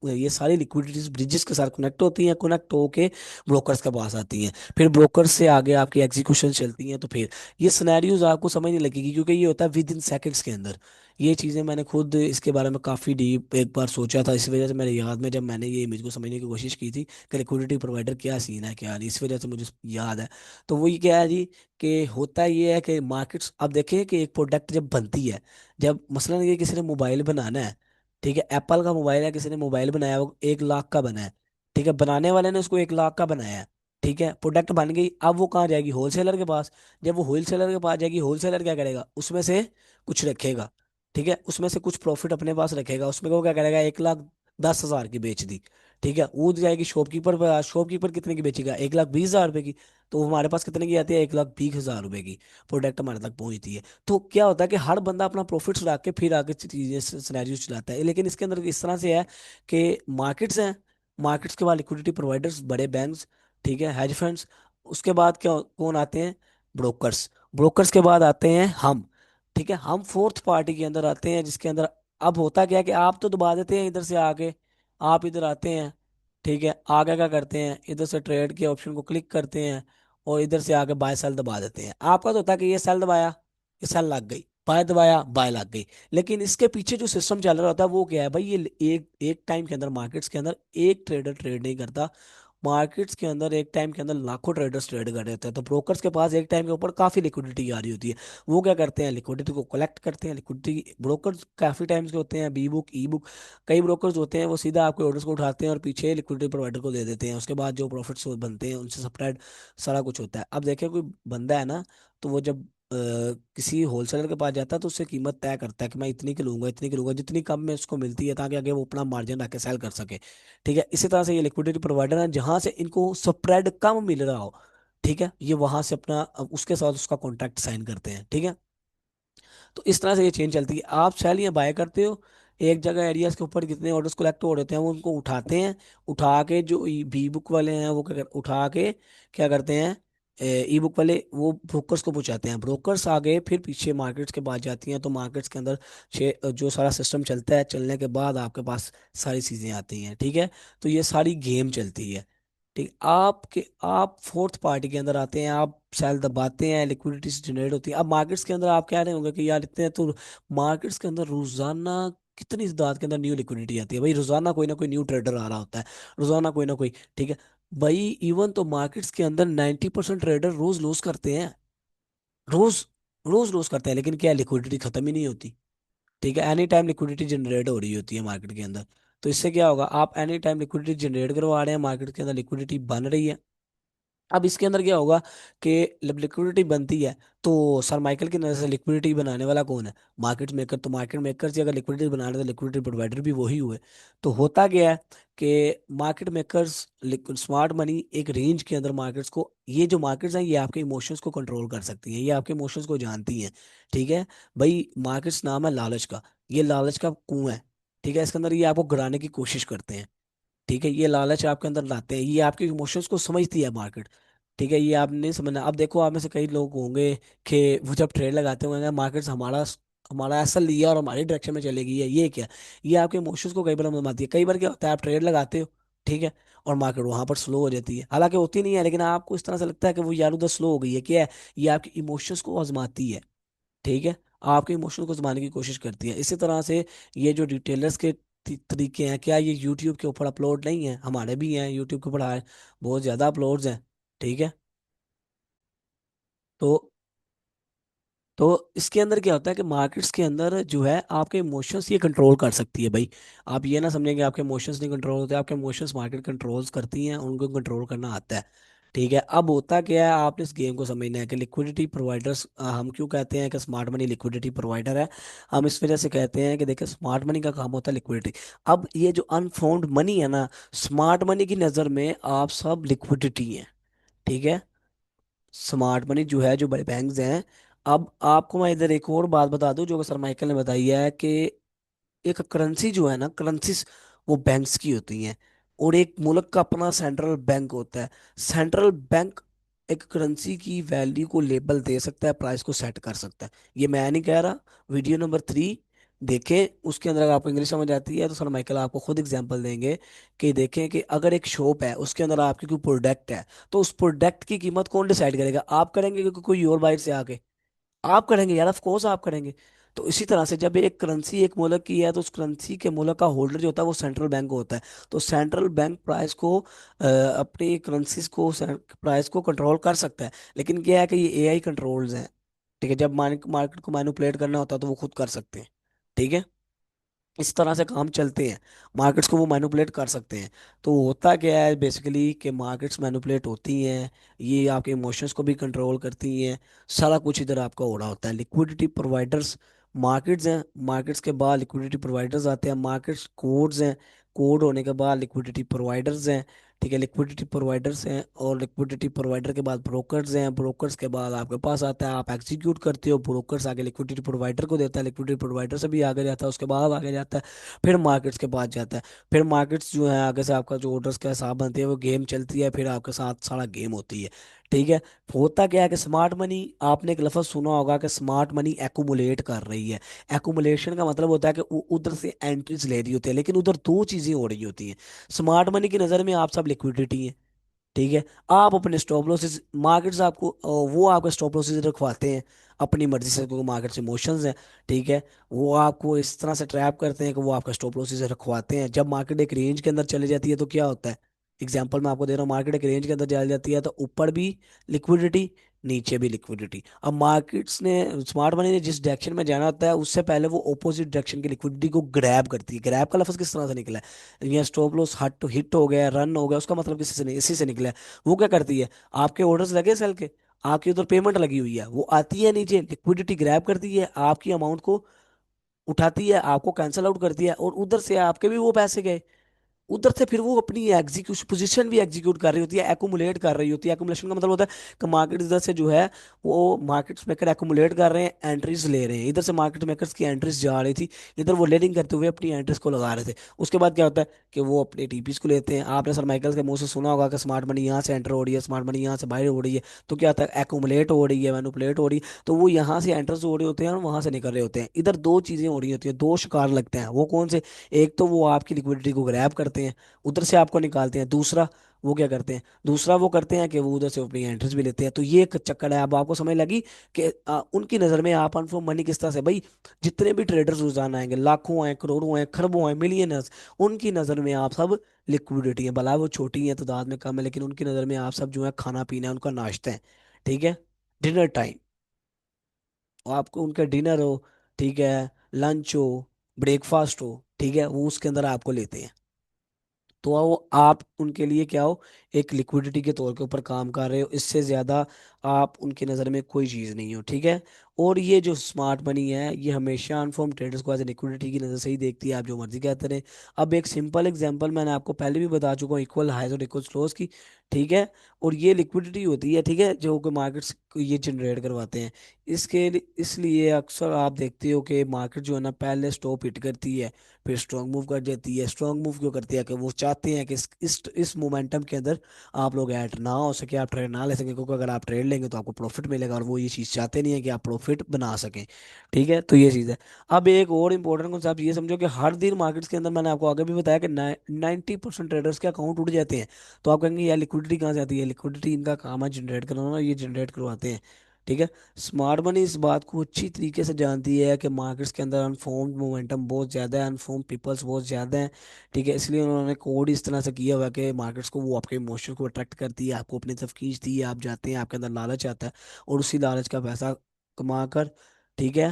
ये सारी लिक्विडिटीज ब्रिजेस के साथ कनेक्ट होती हैं, कनेक्ट होके ब्रोकर्स के पास आती हैं। फिर ब्रोकर से आगे आपकी एग्जीक्यूशन चलती हैं। तो फिर ये सिनेरियोज आपको समझ नहीं लगेगी, क्योंकि ये होता है विद इन सेकेंड्स के अंदर। ये चीज़ें मैंने खुद इसके बारे में काफ़ी डीप एक बार सोचा था, इस वजह से मेरे याद में जब मैंने ये इमेज को समझने की कोशिश की थी कि लिक्विडिटी प्रोवाइडर क्या सीन है क्या नहीं, इस वजह से मुझे याद है। तो वही क्या है जी, कि होता ये है कि मार्केट्स, अब देखिए कि एक प्रोडक्ट जब बनती है, जब मसलन ये किसी ने मोबाइल बनाना है, ठीक है। एप्पल का मोबाइल है, किसी ने मोबाइल बनाया, वो 1 लाख का बना है, ठीक है। बनाने वाले ने उसको 1 लाख का बनाया है, ठीक है। प्रोडक्ट बन गई, अब वो कहाँ जाएगी, होलसेलर के पास। जब वो होलसेलर के पास जाएगी, होलसेलर क्या करेगा, उसमें से कुछ रखेगा, ठीक है। उसमें से कुछ प्रॉफिट अपने पास रखेगा, उसमें वो क्या करेगा, 1,10,000 की बेच दी, ठीक है। वो जाएगी शॉपकीपर पर, शॉपकीपर कितने की बेचेगा, 1,20,000 रुपए की। तो वो हमारे पास कितने की आती है, 1,20,000 रुपए की प्रोडक्ट हमारे तक पहुंचती है। तो क्या होता है कि हर बंदा अपना प्रॉफिट्स रख के फिर आगे चीजें सिनेरियो चलाता है। लेकिन इसके अंदर इस तरह से है कि मार्केट्स हैं, मार्केट्स के बाद लिक्विडिटी प्रोवाइडर्स, बड़े बैंक्स, ठीक है, हेज फंड्स। उसके बाद क्या कौन आते हैं, ब्रोकर्स। ब्रोकर्स के बाद आते हैं हम, ठीक है। हम फोर्थ पार्टी के अंदर आते हैं, जिसके अंदर अब होता क्या है कि आप तो दबा देते हैं इधर से आके, आप इधर आते हैं, ठीक है। आगे क्या करते हैं, इधर से ट्रेड के ऑप्शन को क्लिक करते हैं, और इधर से आके बाय सेल दबा देते हैं। आपका तो होता है कि ये सेल दबाया, ये सेल लग गई, बाय दबाया, बाय लग गई। लेकिन इसके पीछे जो सिस्टम चल रहा होता है वो क्या है भाई, ये एक एक टाइम के अंदर मार्केट्स के अंदर एक ट्रेडर ट्रेड नहीं करता। मार्केट्स के अंदर एक टाइम के अंदर लाखों ट्रेडर्स ट्रेड कर रहे होते हैं। तो ब्रोकर्स के पास एक टाइम के ऊपर काफी लिक्विडिटी आ रही होती है। वो क्या करते हैं, लिक्विडिटी को कलेक्ट करते हैं। लिक्विडिटी ब्रोकर्स काफी टाइम्स के होते हैं, बी बुक, ई बुक। कई ब्रोकर्स होते हैं वो सीधा आपके ऑर्डर्स को उठाते हैं और पीछे लिक्विडिटी प्रोवाइडर को दे देते हैं। उसके बाद जो प्रॉफिट्स बनते हैं उनसे सप्रेड सारा कुछ होता है। अब देखिए कोई बंदा है ना, तो वो जब किसी होलसेलर के पास जाता है तो उससे कीमत तय करता है कि मैं इतनी की लूंगा, इतनी की लूंगा, जितनी कम में उसको मिलती है, ताकि आगे वो अपना मार्जिन रख के सेल कर सके, ठीक है। इसी तरह से ये लिक्विडिटी प्रोवाइडर है, जहां से इनको स्प्रेड कम मिल रहा हो, ठीक है, ये वहां से अपना उसके साथ उसका कॉन्ट्रैक्ट साइन करते हैं, ठीक है। तो इस तरह से ये चेन चलती है। आप सेल या बाय करते हो, एक जगह एरियाज के ऊपर जितने ऑर्डर्स कलेक्ट हो रहे हैं वो उनको उठाते हैं। उठा के जो बी बुक वाले हैं वो उठा के क्या करते हैं, ई बुक वाले वो ब्रोकर्स को पहुंचाते हैं। ब्रोकर्स आगे फिर पीछे मार्केट्स के पास जाती हैं। तो मार्केट्स के अंदर जो सारा सिस्टम चलता है, चलने के बाद आपके पास सारी चीजें आती हैं, ठीक है। तो ये सारी गेम चलती है, ठीक। आप फोर्थ पार्टी के अंदर आते हैं, आप सेल दबाते हैं, लिक्विडिटी जनरेट होती है। अब मार्केट्स के अंदर आप कह रहे होंगे कि यार इतने तो मार्केट्स के अंदर रोजाना कितनी इस दात के अंदर न्यू लिक्विडिटी आती है भाई, रोजाना कोई ना कोई न्यू ट्रेडर आ रहा होता है, रोजाना कोई ना कोई, ठीक है। भाई इवन तो मार्केट्स के अंदर 90% ट्रेडर रोज लॉस करते हैं, रोज रोज लॉस करते हैं। लेकिन क्या लिक्विडिटी खत्म ही नहीं होती, ठीक है। एनी टाइम लिक्विडिटी जनरेट हो रही होती है मार्केट के अंदर। तो इससे क्या होगा, आप एनी टाइम लिक्विडिटी जनरेट करवा रहे हैं, मार्केट के अंदर लिक्विडिटी बन रही है। अब इसके अंदर क्या होगा कि जब लिक्विडिटी बनती है, तो सर माइकल की नजर से लिक्विडिटी बनाने वाला कौन है, मार्केट मेकर। तो मार्केट मेकर से अगर लिक्विडिटी बना रहे तो लिक्विडिटी प्रोवाइडर भी वही हुए। तो होता क्या है कि मार्केट मेकर्स, स्मार्ट मनी एक रेंज के अंदर मार्केट्स को, ये जो मार्केट्स हैं ये आपके इमोशंस को कंट्रोल कर सकती हैं, ये आपके इमोशंस को जानती हैं, ठीक है। भाई मार्केट्स नाम है लालच का, ये लालच का कुआं है, ठीक है। इसके अंदर ये आपको गिराने की कोशिश करते हैं, ठीक है। ये लालच आपके अंदर लाते हैं, ये आपके इमोशंस को समझती है मार्केट, ठीक है। ये आपने समझना। अब देखो आप में से कई लोग होंगे कि वो जब ट्रेड लगाते होंगे मार्केट्स हमारा हमारा ऐसा लिया और हमारी डायरेक्शन में चलेगी, ये क्या? ये आपके इमोशंस को कई बार मनमाती है। कई बार क्या होता है, आप ट्रेड लगाते हो, ठीक है, और मार्केट वहां पर स्लो हो जाती है, हालांकि होती नहीं है, लेकिन आपको इस तरह से लगता है कि वो यार उधर स्लो हो गई है, क्या है? ये आपके इमोशंस को आजमाती है, ठीक है, आपके इमोशंस को आजमाने की कोशिश करती है। इसी तरह से ये जो डिटेलर्स के तरीके हैं, क्या ये यूट्यूब के ऊपर अपलोड नहीं है? हमारे भी हैं यूट्यूब के ऊपर, बहुत ज्यादा अपलोड्स हैं, ठीक है। तो तो इसके अंदर क्या होता है कि मार्केट्स के अंदर जो है आपके इमोशंस ये कंट्रोल कर सकती है भाई। आप ये ना समझेंगे आपके इमोशंस नहीं कंट्रोल होते, आपके इमोशंस मार्केट कंट्रोल्स करती हैं, उनको कंट्रोल करना आता है, ठीक है। अब होता क्या है, आपने इस गेम को समझना है कि लिक्विडिटी प्रोवाइडर्स, हम क्यों कहते हैं कि स्मार्ट मनी लिक्विडिटी प्रोवाइडर है? हम इस वजह से कहते हैं कि देखिए, स्मार्ट मनी का काम होता है लिक्विडिटी। अब ये जो अनफाउंड मनी है ना, स्मार्ट मनी की नज़र में आप सब लिक्विडिटी हैं, ठीक है। स्मार्ट मनी जो है, जो बड़े बैंक्स हैं, अब आपको मैं इधर एक और बात बता दूं जो कि सर माइकल ने बताई है कि एक करेंसी जो है ना, करेंसीज वो बैंक्स की होती हैं, और एक मुल्क का अपना सेंट्रल बैंक होता है। सेंट्रल बैंक एक करेंसी की वैल्यू को लेबल दे सकता है, प्राइस को सेट कर सकता है। ये मैं नहीं कह रहा, वीडियो नंबर 3 देखें, उसके अंदर अगर आपको इंग्लिश समझ आती है तो सर माइकल आपको खुद एग्जांपल देंगे कि देखें कि अगर एक शॉप है, उसके अंदर आपकी कोई प्रोडक्ट है, तो उस प्रोडक्ट की कीमत कौन डिसाइड करेगा? आप करेंगे कि कोई और बाहर से आके? आप करेंगे यार, ऑफ कोर्स आप करेंगे। तो इसी तरह से जब एक करेंसी एक मुल्क की है, तो उस करेंसी के मुल्क का होल्डर जो होता है वो सेंट्रल बैंक होता है। तो सेंट्रल बैंक प्राइस को अपनी करेंसीज को, प्राइस को कंट्रोल कर सकता है। लेकिन क्या है कि ये एआई कंट्रोल्स हैं, ठीक है। जब मार्केट को मैनिपुलेट करना होता है तो वो खुद कर सकते हैं, ठीक है। इस तरह से काम चलते हैं, मार्केट्स को वो मैनिपुलेट कर सकते हैं। तो होता क्या है बेसिकली कि मार्केट्स मैनिपुलेट होती हैं, ये आपके इमोशंस को भी कंट्रोल करती हैं, सारा कुछ इधर आपका हो रहा होता है। लिक्विडिटी प्रोवाइडर्स मार्केट्स हैं, मार्केट्स के बाद लिक्विडिटी प्रोवाइडर्स आते हैं, मार्केट्स कोड्स हैं, कोड होने के बाद लिक्विडिटी प्रोवाइडर्स हैं, ठीक है। लिक्विडिटी प्रोवाइडर्स हैं, और लिक्विडिटी प्रोवाइडर के बाद ब्रोकर्स हैं, ब्रोकर्स के बाद आपके पास आता है, आप एग्जीक्यूट करते हो, ब्रोकर्स आगे लिक्विडिटी प्रोवाइडर को देता है, लिक्विडिटी प्रोवाइडर से भी आगे जाता है, उसके बाद आगे जाता है, फिर मार्केट्स के पास जाता है। फिर मार्केट्स जो है आगे से आपका जो ऑर्डर्स का हिसाब बनती है, वो गेम चलती है, फिर आपके साथ सारा गेम होती है, ठीक है। होता क्या है कि स्मार्ट मनी, आपने एक लफ्ज़ सुना होगा कि स्मार्ट मनी एक्यूमुलेट कर रही है। एक्यूमुलेशन का मतलब होता है कि उधर से एंट्रीज ले रही होती है, लेकिन उधर दो चीज़ें हो रही होती हैं। स्मार्ट मनी की नज़र में आप सब लिक्विडिटी हैं, ठीक है। आप अपने स्टॉप लॉसेस, मार्केट्स आपको वो आपके स्टॉप लॉसेस रखवाते हैं अपनी मर्जी से, क्योंकि मार्केट से इमोशंस हैं, ठीक है। वो आपको इस तरह से ट्रैप करते हैं कि वो आपका स्टॉप लॉसेस रखवाते हैं। जब मार्केट एक रेंज के अंदर चली जाती है तो क्या होता है? एग्जाम्पल मैं आपको दे रहा हूँ, मार्केट एक रेंज के अंदर चली जाती है तो ऊपर भी लिक्विडिटी, नीचे भी लिक्विडिटी। अब मार्केट्स ने, स्मार्ट मनी ने जिस डायरेक्शन में जाना होता है, उससे पहले वो ऑपोजिट डायरेक्शन की लिक्विडिटी को ग्रैब करती है। ग्रैब का लफ्ज़ किस तरह से निकला है? यहाँ स्टॉप लॉस हट हिट हो गया, रन हो गया, उसका मतलब किसी से नहीं, इसी से निकला है। वो क्या करती है, आपके ऑर्डर्स लगे सेल के, आपकी उधर पेमेंट लगी हुई है, वो आती है नीचे, लिक्विडिटी ग्रैब करती है, आपकी अमाउंट को उठाती है, आपको कैंसिल आउट करती है, और उधर से आपके भी वो पैसे गए। उधर से फिर वो अपनी एग्जीक्यूशन पोजीशन भी एग्जीक्यूट कर रही होती है, एक्यूमुलेट कर रही होती है। एक्यूमुलेशन का मतलब होता है कि मार्केट इधर से जो है, वो मार्केट मेकर एक्यूमुलेट कर रहे हैं, एंट्रीज ले रहे हैं, इधर से मार्केट मेकर्स की एंट्रीज जा रही थी, इधर वो लेडिंग करते हुए अपनी एंट्रीज को लगा रहे थे। उसके बाद क्या होता है कि वो अपने टीपीस को लेते हैं। आपने सर माइकल के मुंह से सुना होगा कि स्मार्ट मनी यहाँ से एंटर हो रही है, स्मार्ट मनी यहाँ से बाहर हो रही है, तो क्या होता है, एक्यूमुलेट हो रही है, मैनुपुलेट हो रही है, तो वो यहाँ से एंटर हो रहे होते हैं और वहां से निकल रहे होते हैं। इधर दो चीजें हो रही होती हैं, दो शिकार लगते हैं। वो कौन से? एक तो वो आपकी लिक्विडिटी को ग्रैब करते हैं, उधर से आपको निकालते हैं। दूसरा वो क्या करते हैं, दूसरा वो करते हैं कि वो उधर से अपनी एंट्रीज भी लेते हैं। तो ये एक चक्कर है। अब आपको समझ लगी कि उनकी नज़र में आप अनफॉर्म मनी किस तरह से भाई, जितने भी ट्रेडर्स रोजाना आएंगे, लाखों आए, करोड़ों आए, खरबों आए, मिलियनर्स, उनकी नज़र में आप सब लिक्विडिटी है। भला वो छोटी है, तादाद में कम है, लेकिन उनकी नज़र में आप सब जो है खाना पीना है, उनका नाश्ता है, ठीक है। डिनर टाइम, आपको उनका डिनर हो, ठीक है, लंच हो, ब्रेकफास्ट हो, ठीक है, वो उसके अंदर आपको लेते हैं। तो वो आप उनके लिए क्या हो, एक लिक्विडिटी के तौर के ऊपर काम कर रहे हो, इससे ज़्यादा आप उनकी नज़र में कोई चीज़ नहीं हो, ठीक है। और ये जो स्मार्ट मनी है, ये हमेशा अनफॉर्म ट्रेडर्स को एज ए लिक्विडिटी की नज़र से ही देखती है, आप जो मर्जी कहते रहे। अब एक सिंपल एग्जांपल मैंने आपको पहले भी बता चुका हूँ, इक्वल हाइज और इक्वल लोज की, ठीक है। और ये लिक्विडिटी होती है, ठीक है, जो कि मार्केट्स को ये जनरेट करवाते हैं। इसलिए अक्सर आप देखते हो कि मार्केट जो है ना, पहले स्टॉप हिट करती है, फिर स्ट्रांग मूव कर जाती है। स्ट्रांग मूव क्यों करती है? कि वो चाहते हैं कि इस मोमेंटम के अंदर आप लोग ऐड ना हो सके, आप ट्रेड ना ले सके, क्योंकि अगर आप ट्रेड लेंगे तो आपको प्रॉफिट मिलेगा, और वो ये चीज़ चाहते नहीं है कि आप प्रॉफिट बना सकें। ठीक है, तो ये चीज़ है। अब एक और इम्पोर्टेंट कॉन्सेप्ट ये समझो कि हर दिन मार्केट्स के अंदर, मैंने आपको आगे भी बताया कि 90% ट्रेडर्स के अकाउंट उठ जाते हैं। तो आप कहेंगे यार लिक्विडिटी कहाँ से आती है? लिक्विडिटी इनका काम है जनरेट करवाना, ये जनरेट करवाते हैं। ठीक है। स्मार्ट मनी इस बात को अच्छी तरीके से जानती है कि मार्केट्स के अंदर अनफॉर्म्ड मोमेंटम बहुत ज़्यादा है, अनफॉर्म्ड पीपल्स बहुत ज़्यादा हैं। ठीक है, इसलिए उन्होंने कोड इस तरह से किया हुआ है कि मार्केट्स को, वो आपके इमोशन को अट्रैक्ट करती है, आपको अपनी तरफ खींचती है, आप जाते हैं, आपके अंदर लालच आता है, और उसी लालच का पैसा कमा कर, ठीक है,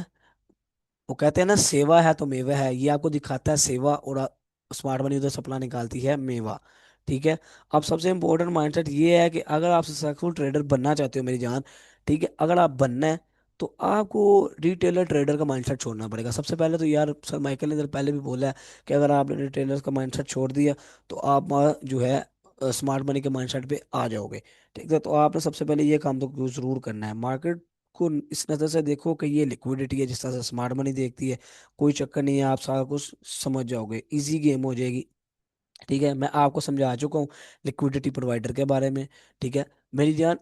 वो कहते हैं ना सेवा है तो मेवा है, ये आपको दिखाता है सेवा, और स्मार्ट मनी उधर सप्लाई निकालती है मेवा। ठीक है। अब सबसे इंपॉर्टेंट माइंडसेट ये है कि अगर आप सक्सेसफुल ट्रेडर बनना चाहते हो मेरी जान, ठीक है, अगर आप बनना है तो आपको रिटेलर ट्रेडर का माइंडसेट छोड़ना पड़ेगा सबसे पहले। तो यार सर माइकल ने इधर पहले भी बोला है कि अगर आपने रिटेलर्स का माइंडसेट छोड़ दिया तो आप जो है स्मार्ट मनी के माइंडसेट पे आ जाओगे। ठीक है, तो आपने सबसे पहले ये काम तो जरूर करना है। मार्केट को इस नज़र से देखो कि ये लिक्विडिटी है, जिस तरह से स्मार्ट मनी देखती है। कोई चक्कर नहीं है, आप सारा कुछ समझ जाओगे, इजी गेम हो जाएगी। ठीक है, मैं आपको समझा चुका हूँ लिक्विडिटी प्रोवाइडर के बारे में। ठीक है मेरी जान,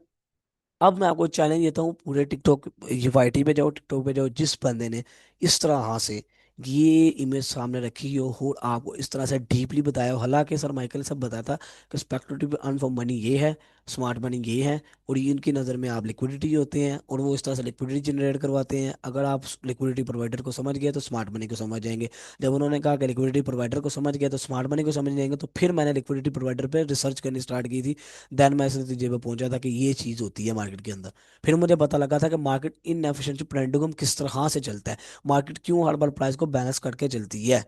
अब मैं आपको चैलेंज देता हूँ, पूरे टिकटॉक वाईटी पे जाओ, टिकटॉक पे जाओ, जिस बंदे ने इस तरह हाँ से ये इमेज सामने रखी हो और आपको इस तरह से डीपली बताया हो, हालांकि सर माइकल ने सब बताया था कि स्पेक्युलेटिव अर्न फॉर मनी ये है, स्मार्ट मनी ये है, और ये इनकी नज़र में आप लिक्विडिटी होते हैं, और वो इस तरह से लिक्विडिटी जनरेट करवाते हैं। अगर आप लिक्विडिटी प्रोवाइडर को समझ गए तो स्मार्ट मनी को समझ जाएंगे। जब उन्होंने कहा कि लिक्विडिटी प्रोवाइडर को समझ गया तो स्मार्ट मनी को समझ जाएंगे, तो फिर मैंने लिक्विडिटी प्रोवाइडर पे रिसर्च करनी स्टार्ट की थी। देन मैं इस नतीजे पे पहुंचा था कि ये चीज़ होती है मार्केट के अंदर। फिर मुझे पता लगा था कि मार्केट इन एफिशिएंसी पेंडुलम किस तरह से चलता है, मार्केट क्यों हर बार प्राइस को बैलेंस करके चलती है।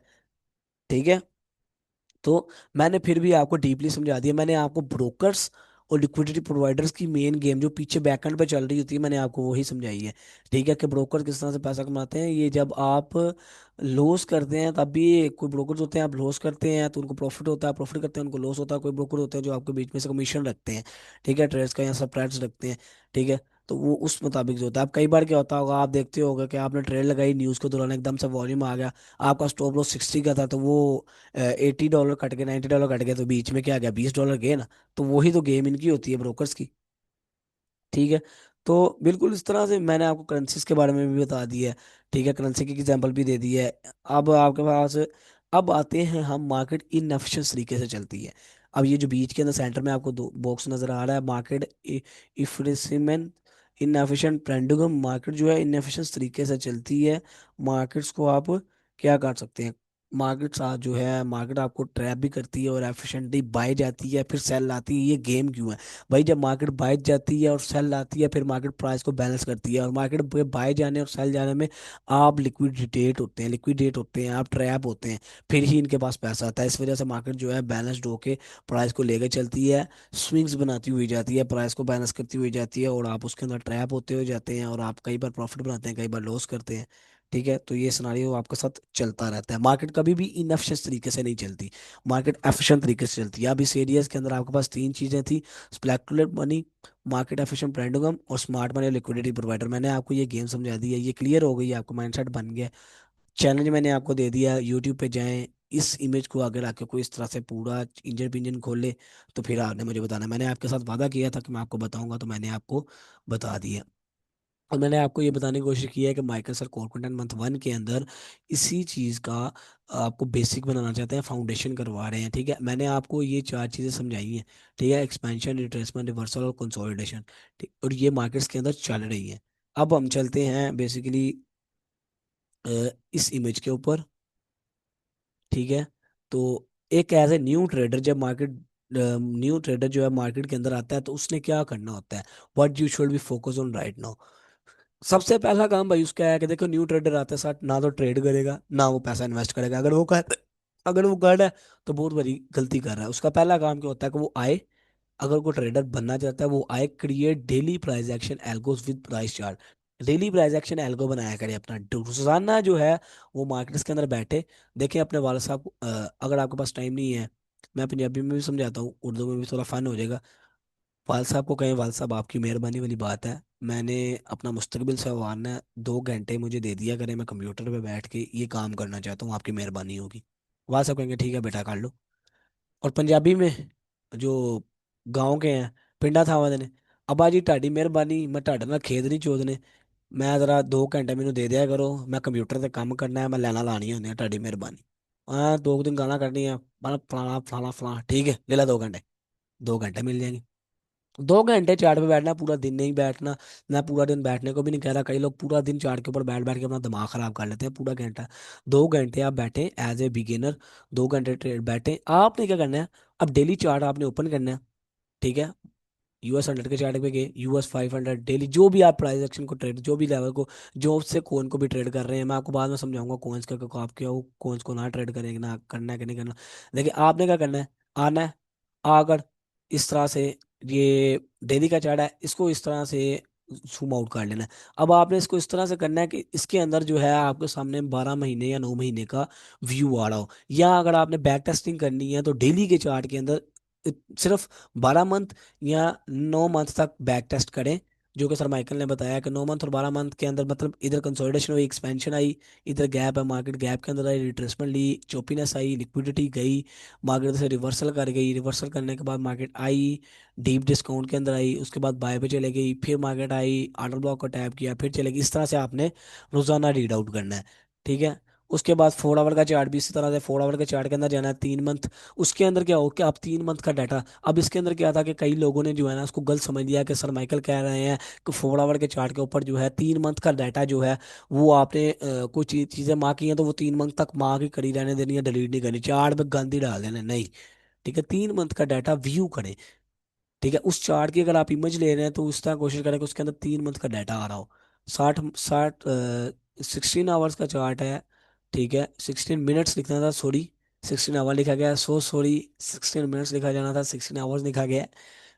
ठीक है, तो मैंने फिर भी आपको डीपली समझा दिया। मैंने आपको ब्रोकर्स और लिक्विडिटी प्रोवाइडर्स की मेन गेम जो पीछे बैकएंड पे चल रही होती है, मैंने आपको वही समझाई है। ठीक है, कि ब्रोकर किस तरह से पैसा कमाते हैं। ये जब आप लॉस करते हैं तब भी, कोई ब्रोकर्स होते हैं आप लॉस करते हैं तो उनको प्रॉफिट होता है, प्रॉफिट करते हैं उनको लॉस होता है। कोई ब्रोकर होते हैं जो आपके बीच में से कमीशन रखते हैं, ठीक है, ट्रेड्स का या स्प्रेड्स रखते हैं। ठीक है, तो वो उस मुताबिक जो होता है। अब कई बार क्या होता होगा, आप देखते होगा कि आपने ट्रेड लगाई, न्यूज़ के दौरान एकदम से वॉल्यूम आ गया, आपका स्टॉप लॉस 60 का था, तो वो $80 कट के $90 कट गया, तो बीच में क्या आ गया, $20 गए ना। तो वही तो गेम इनकी होती है ब्रोकर्स की। ठीक है, तो बिल्कुल इस तरह से मैंने आपको करेंसीज के बारे में भी बता दिया है। ठीक है, करेंसी की एग्जांपल भी दे दी है। अब आपके पास, अब आते हैं हम, मार्केट इनएफिशिएंट तरीके से चलती है। अब ये जो बीच के अंदर सेंटर में आपको दो बॉक्स नजर आ रहा है, market efficient inefficient pendulum, market जो है इनएफिशिएंट तरीके से चलती है। मार्केट्स को आप क्या कर सकते हैं, मार्केट साथ जो है, मार्केट आपको ट्रैप भी करती है और एफिशिएंटली बाय जाती है फिर सेल आती है। ये गेम क्यों है भाई? जब मार्केट बाय जाती है और सेल आती है, फिर मार्केट प्राइस को बैलेंस करती है, और मार्केट बाय जाने और सेल जाने में आप लिक्विडेट होते हैं, लिक्विडेट होते हैं, आप ट्रैप होते हैं, फिर ही इनके पास पैसा आता है। इस वजह से मार्केट जो है बैलेंस्ड होके प्राइस को लेकर चलती है, स्विंग्स बनाती हुई जाती है, प्राइस को बैलेंस करती हुई जाती है, और आप उसके अंदर ट्रैप होते हुए जाते हैं, और आप कई बार प्रॉफिट बनाते हैं, कई बार लॉस करते हैं। ठीक है, तो ये सिनारियो आपके साथ चलता रहता है। मार्केट कभी भी इनएफिशिएंट तरीके से नहीं चलती, मार्केट एफिशिएंट तरीके से चलती है। अब इस एरियाज के अंदर आपके पास तीन चीजें थी, स्पेकुलेट मनी, मार्केट एफिशिएंट ट्रेंडुगम, और स्मार्ट मनी लिक्विडिटी प्रोवाइडर। मैंने आपको ये गेम समझा दी है, ये क्लियर हो गई है, आपको माइंडसेट बन गया है। चैलेंज मैंने आपको दे दिया, यूट्यूब पे जाएं, इस इमेज को आगे रख के कोई इस तरह से पूरा इंजन पिंजन खोले, तो फिर आपने मुझे बताना। मैंने आपके साथ वादा किया था कि मैं आपको बताऊंगा, तो मैंने आपको बता दिया। और मैंने आपको ये बताने की कोशिश की है कि Michael sir core content month 1 के अंदर इसी चीज़ का आपको बेसिक बनाना चाहते हैं, फाउंडेशन करवा रहे हैं। ठीक है, मैंने आपको ये चार चीज़ें समझाई हैं। ठीक है, एक्सपेंशन, रिट्रेसमेंट, रिवर्सल और कंसोलिडेशन। ठीक, और ये मार्केट्स के अंदर चल रही है। अब हम चलते हैं बेसिकली इस इमेज के ऊपर। ठीक है, तो एक एज ए न्यू ट्रेडर, जब मार्केट न्यू ट्रेडर जो है मार्केट के अंदर आता है, तो उसने क्या करना होता है, what you should be focus on right now. सबसे पहला काम भाई उसका है कि देखो, न्यू ट्रेडर आता है साथ, ना तो ट्रेड करेगा ना वो पैसा इन्वेस्ट करेगा। अगर वो कर रहा है तो बहुत बड़ी गलती कर रहा है। उसका पहला काम क्या होता है कि वो आए, अगर कोई ट्रेडर बनना चाहता है वो आए, create daily price action algos with price chart. Daily price action algo बनाया करे अपना, रोजाना जो है वो मार्केट्स के अंदर बैठे। देखें अपने वाले साहब को, अगर आपके पास टाइम नहीं है, मैं पंजाबी में भी समझाता हूँ, उर्दू में भी थोड़ा फन हो जाएगा। वाल साहब को कहें, वाल साहब आपकी मेहरबानी वाली बात है, मैंने अपना मुस्तकबिल संवारना है, 2 घंटे मुझे दे दिया करें, मैं कंप्यूटर पे बैठ के ये काम करना चाहता हूँ, आपकी मेहरबानी होगी। वाल साहब कहेंगे ठीक है बेटा कर लो। और पंजाबी में जो गाँव के हैं, पिंडा थावा ने, अबा जी ढाडी मेहरबानी, मैं ढाडे नाल खेत नहीं जोतने, मैं जरा 2 घंटे मैनू दे दिया करो, मैं कंप्यूटर ते काम करना है, मैं लाइना लानी होंदी है, ਤੁਹਾਡੀ ਮਿਹਰਬਾਨੀ। हाँ 2 दिन गाना करनी है, मतलब फलाना फलाना फलाना, ठीक है ले ला 2 घंटे। 2 घंटे मिल जाएंगे। 2 घंटे चार्ट पे बैठना, पूरा दिन नहीं बैठना। मैं पूरा दिन बैठने को भी नहीं कह रहा, कई लोग पूरा दिन चार्ट के ऊपर बैठ बैठ के अपना दिमाग खराब कर लेते हैं। पूरा घंटा, 2 घंटे आप बैठे एज ए बिगिनर, 2 घंटे ट्रेड बैठे। आपने क्या करना है, अब डेली चार्ट आपने ओपन करना है, ठीक है। US 100 के चार्ट पे गए, US 500 डेली, जो भी आप प्राइस एक्शन को ट्रेड, जो भी लेवल को, जो से कौन को भी ट्रेड कर रहे हैं, मैं आपको बाद में समझाऊंगा कौन का आप क्या कौन को ना ट्रेड करेंगे, ना करना है कि नहीं करना। देखिए आपने क्या करना है, आना है, आकर इस तरह से, ये डेली का चार्ट है, इसको इस तरह से जूम आउट कर लेना है। अब आपने इसको इस तरह से करना है कि इसके अंदर जो है आपके सामने 12 महीने या 9 महीने का व्यू आ रहा हो। या अगर आपने बैक टेस्टिंग करनी है तो डेली के चार्ट के अंदर सिर्फ 12 मंथ या 9 मंथ तक बैक टेस्ट करें। जो कि सर माइकल ने बताया कि 9 मंथ और 12 मंथ के अंदर मतलब इधर कंसोलिडेशन हुई, एक्सपेंशन आई, इधर गैप है, मार्केट गैप के अंदर आई, रिट्रेसमेंट ली, चोपीनेस आई, लिक्विडिटी गई, मार्केट से रिवर्सल कर गई, रिवर्सल करने के बाद मार्केट आई, डीप डिस्काउंट के अंदर आई, उसके बाद बाय पे चले गई, फिर मार्केट आई, ऑर्डर ब्लॉक को टैप किया, फिर चलेगी। इस तरह से आपने रोजाना रीड आउट करना है, ठीक है। उसके बाद 4 आवर का चार्ट भी इसी तरह से, 4 आवर के चार्ट के अंदर जाना है, 3 मंथ। उसके अंदर क्या हो कि आप 3 मंथ का डाटा, अब इसके अंदर क्या था कि कई लोगों ने जो है ना उसको गलत समझ लिया कि सर माइकल कह रहे हैं कि 4 आवर के चार्ट के ऊपर जो है 3 मंथ का डाटा जो है वो आपने कोई चीज़ें मार्क की हैं तो वो 3 मंथ तक मार्क ही करी रहने देनी है, डिलीट नहीं करनी, चार्ट पे गंद ही डाल देना, नहीं। ठीक है, 3 मंथ का डाटा व्यू करें। ठीक है, उस चार्ट की अगर आप इमेज ले रहे हैं तो उस तरह कोशिश करें कि उसके अंदर 3 मंथ का डाटा आ रहा हो। 60 60 16 आवर्स का चार्ट है, ठीक है, 16 मिनट्स लिखना था, सॉरी, 16 आवर लिखा गया, सॉरी, 16 मिनट्स लिखा जाना था, 16 आवर्स लिखा गया है।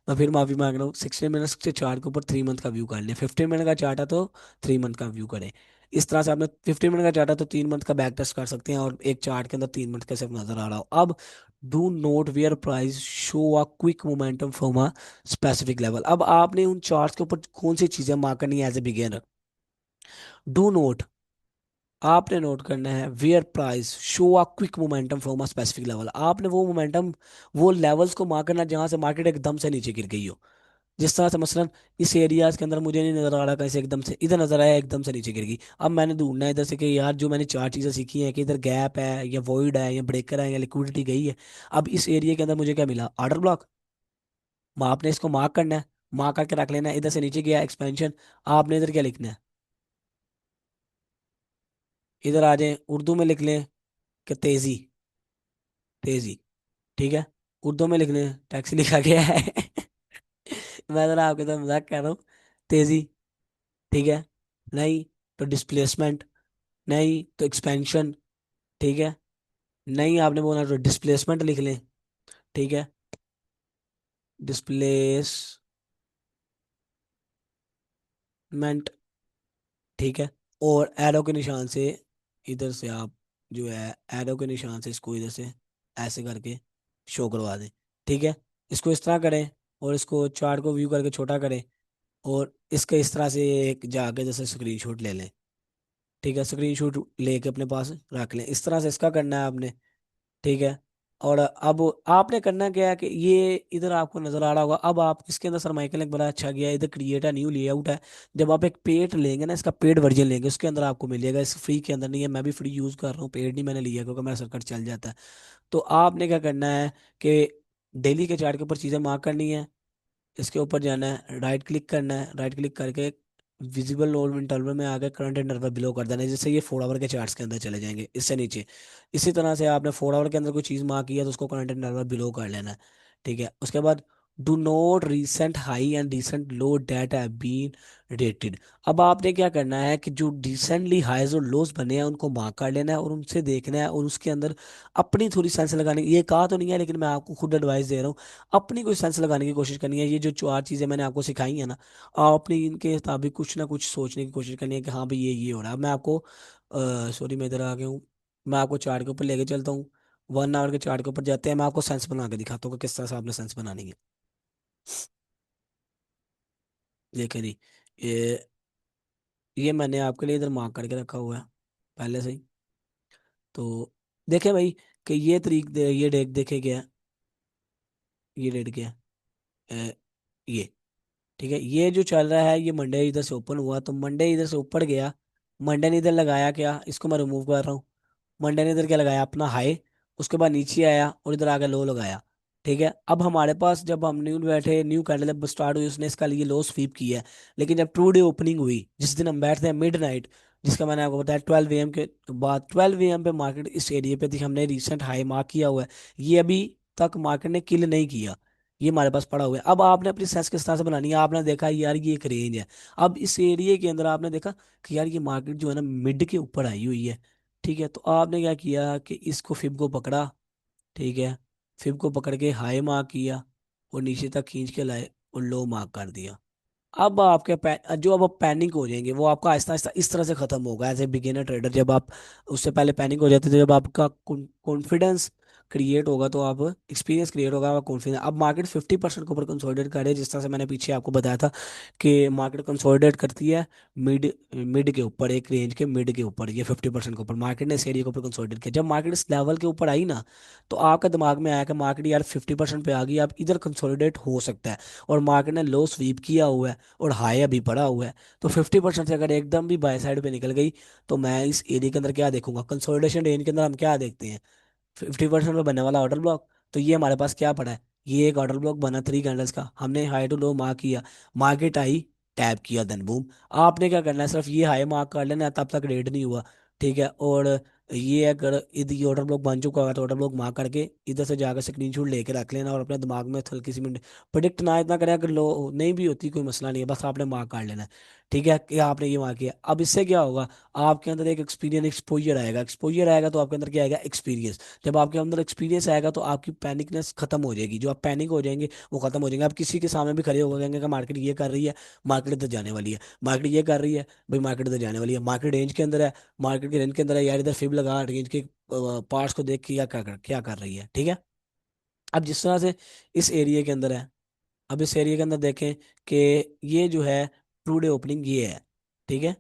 मैं फिर माफी मांग रहा हूँ। 16 मिनट्स के चार्ट के ऊपर 3 मंथ का व्यू कर लें, 15 मिनट का चार्ट है तो 3 मंथ का व्यू करें। इस तरह से आपने 15 मिनट का चार्ट है तो 3 मंथ का बैक टेस्ट कर सकते हैं, और एक चार्ट के अंदर 3 मंथ का सिर्फ नजर आ रहा हो। अब do note where price show a quick momentum from a specific level. अब आपने उन चार्ट्स के ऊपर कौन सी चीजें मार्क करनी है as a beginner. Do note, आपने नोट करना है where price show a quick momentum from a specific level. आपने वो मोमेंटम, वो लेवल्स को मार्क करना है जहां से मार्केट एकदम से नीचे गिर गई हो। जिस तरह से मसलन इस एरियाज के अंदर मुझे नहीं नजर आ रहा कहीं से एकदम से इधर नजर आया, एकदम से नीचे गिर गई। अब मैंने ढूंढना है इधर से कि यार जो मैंने 4 चीजें सीखी हैं कि इधर गैप है या वॉइड है या ब्रेकर है या लिक्विडिटी गई है। अब इस एरिया के अंदर मुझे क्या मिला, ऑर्डर ब्लॉक। आपने इसको मार्क करना है, मार्क करके रख लेना है। इधर से नीचे गया एक्सपेंशन, आपने इधर क्या लिखना है, इधर आ जाए, उर्दू में लिख लें कि तेजी, तेजी, ठीक है। उर्दू में लिख लें, टैक्सी लिखा गया है मैं जरा आपके साथ मजाक कर रहा हूँ। तेजी, ठीक है। नहीं तो डिस्प्लेसमेंट, नहीं तो एक्सपेंशन, ठीक है। नहीं आपने बोला तो डिस्प्लेसमेंट लिख लें, ठीक है, डिस्प्लेसमेंट, ठीक है। और एरो के निशान से इधर से आप जो है एरो के निशान से इसको इधर से ऐसे करके शो करवा दें, ठीक है। इसको इस तरह करें और इसको चार्ट को व्यू करके छोटा करें, और इसके इस तरह से एक जाके जैसे स्क्रीनशॉट ले लें, ठीक है। स्क्रीनशॉट लेके अपने पास रख लें, इस तरह से इसका करना है आपने, ठीक है। और अब आपने करना क्या है कि ये इधर आपको नजर आ रहा होगा, अब आप इसके अंदर सरमाइकल एक बड़ा अच्छा गया है, इधर क्रिएट है न्यू लेआउट है। जब आप एक पेड लेंगे ना, इसका पेड वर्जन लेंगे, उसके अंदर आपको मिलेगा, इस फ्री के अंदर नहीं है। मैं भी फ्री यूज कर रहा हूँ, पेड नहीं मैंने लिया क्योंकि मेरा सर्कट चल जाता है। तो आपने क्या करना है कि डेली के चार्ट के ऊपर चीजें मार्क करनी है, इसके ऊपर जाना है, राइट क्लिक करना है, राइट क्लिक करके विजिबल लोड इंटरवल में आकर करंट इंटरवल बिलो कर देना है, जिससे ये 4 आवर के चार्ट्स के अंदर चले जाएंगे इससे नीचे। इसी तरह से आपने 4 आवर के अंदर कोई चीज़ मार्क किया तो उसको करंट इंटरवल बिलो कर लेना है, ठीक है। उसके बाद do note recent high and recent low that have been rated. अब आपने क्या करना है कि जो रिसेंटली हाईज और लोज बने हैं उनको मार्क कर लेना है और उनसे देखना है, और उसके अंदर अपनी थोड़ी सेंस लगाने की, ये कहा तो नहीं है लेकिन मैं आपको खुद एडवाइस दे रहा हूँ, अपनी कोई सेंस लगाने की कोशिश करनी है। ये जो 4 चीज़ें मैंने आपको सिखाई है ना, आपने इनके मुताबिक कुछ ना कुछ सोचने की कोशिश करनी है कि हाँ भाई ये हो रहा है। मैं आपको सॉरी मैं इधर आ गया हूँ, मैं आपको चार्ट के ऊपर लेके चलता हूँ। 1 आवर के चार्ट के ऊपर जाते हैं, मैं आपको सेंस बना के दिखाता हूँ कि किस तरह से आपने सेंस बनानी है। देखिए जी, ये मैंने आपके लिए इधर मार्क करके रखा हुआ है पहले से ही। तो देखे भाई कि ये ये डेट देखे गया, ये डेट क्या है, ये ठीक है, ये जो चल रहा है ये मंडे इधर से ओपन हुआ तो मंडे इधर से ऊपर गया। मंडे ने इधर लगाया क्या, इसको मैं रिमूव कर रहा हूँ। मंडे ने इधर क्या लगाया, अपना हाई। उसके बाद नीचे आया और इधर आके लो लगाया। ठीक है, अब हमारे पास जब हम न्यू बैठे, न्यू कैंडल जब स्टार्ट हुई, उसने इसका लिए लो स्वीप किया है। लेकिन जब ट्रू डे ओपनिंग हुई, जिस दिन हम बैठते हैं मिड नाइट, जिसका मैंने आपको बताया 12 AM के बाद, 12 AM पे मार्केट इस एरिया पे थी, हमने रिसेंट हाई मार्क किया हुआ है। ये अभी तक मार्केट ने किल नहीं किया, ये हमारे पास पड़ा हुआ है। अब आपने अपनी सेंस किस तरह से बनानी है, आपने देखा यार ये एक रेंज है। अब इस एरिया के अंदर आपने देखा कि यार ये मार्केट जो है ना मिड के ऊपर आई हुई है। ठीक है, तो आपने क्या किया कि इसको फिब को पकड़ा। ठीक है, फिब को पकड़ के हाई मार्क किया और नीचे तक खींच के लाए और लो मार्क कर दिया। अब आपके जो अब आप पैनिक हो जाएंगे वो आपका आहिस्ता आहिस्ता इस तरह से खत्म होगा। एज ए बिगिनर ट्रेडर जब आप, उससे पहले पैनिक हो जाते थे, जब आपका कॉन्फिडेंस क्रिएट होगा तो आप, एक्सपीरियंस क्रिएट होगा, आपका कॉन्फिडेंस। अब मार्केट 50% के ऊपर कंसोलिडेट कर रही है, जिस तरह से मैंने पीछे आपको बताया था कि मार्केट कंसोलिडेट करती है मिड मिड के ऊपर, एक रेंज के मिड के ऊपर, ये 50% के ऊपर मार्केट ने इस एरिया के ऊपर कंसोलिडेट किया। जब मार्केट इस लेवल के ऊपर आई ना, तो आपका दिमाग में आया कि मार्केट यार 50% पे आ गई, अब इधर कंसोलिडेट हो सकता है। और मार्केट ने लो स्वीप किया हुआ है और हाई अभी पड़ा हुआ है। तो 50% से अगर एकदम भी बाय साइड पे निकल गई, तो मैं इस एरिया के अंदर क्या देखूंगा, कंसोलिडेशन रेंज के अंदर हम क्या देखते हैं, 50% में बनने वाला ऑर्डर ब्लॉक। तो ये हमारे पास क्या पड़ा है, ये एक ऑर्डर ब्लॉक बना 3 कैंडल्स का, हमने हाई टू लो मार्क किया, मार्केट आई, टैप किया, देन बूम। आपने क्या करना है, सिर्फ ये हाई मार्क कर लेना है, तब तक रेड नहीं हुआ। ठीक है, और ये अगर इधर ये ऑर्डर ब्लॉक बन चुका है तो ऑर्डर ब्लॉक मार्क करके इधर से जाकर स्क्रीनशॉट लेके रख लेना, और अपने दिमाग में हल्की सी प्रिडिक्ट ना इतना करें, अगर लो नहीं भी होती कोई मसला नहीं है, बस आपने मार्क कर लेना है। ठीक है, कि आपने ये मार्क किया, अब इससे क्या होगा, आपके अंदर एक एक्सपीरियंस एक्सपोजर आएगा, एक्सपोजर आएगा तो आपके अंदर क्या आएगा, एक्सपीरियंस। जब आपके अंदर एक्सपीरियंस आएगा तो आपकी पैनिकनेस खत्म हो जाएगी, जो आप पैनिक हो जाएंगे वो खत्म हो जाएंगे। आप किसी के सामने भी खड़े हो गएंगे कि मार्केट ये कर रही है, मार्केट इधर जाने वाली है, मार्केट ये कर रही है, भाई मार्केट इधर जाने वाली है, मार्केट रेंज के अंदर है, मार्केट के रेंज के अंदर है, यार इधर फिब लगा रेंज के पार्ट्स को देख के क्या कर रही है। ठीक है, अब जिस तरह से इस एरिया के अंदर है, अब इस एरिया के अंदर देखें कि ये जो है ट्रू डे ओपनिंग ये है। ठीक है,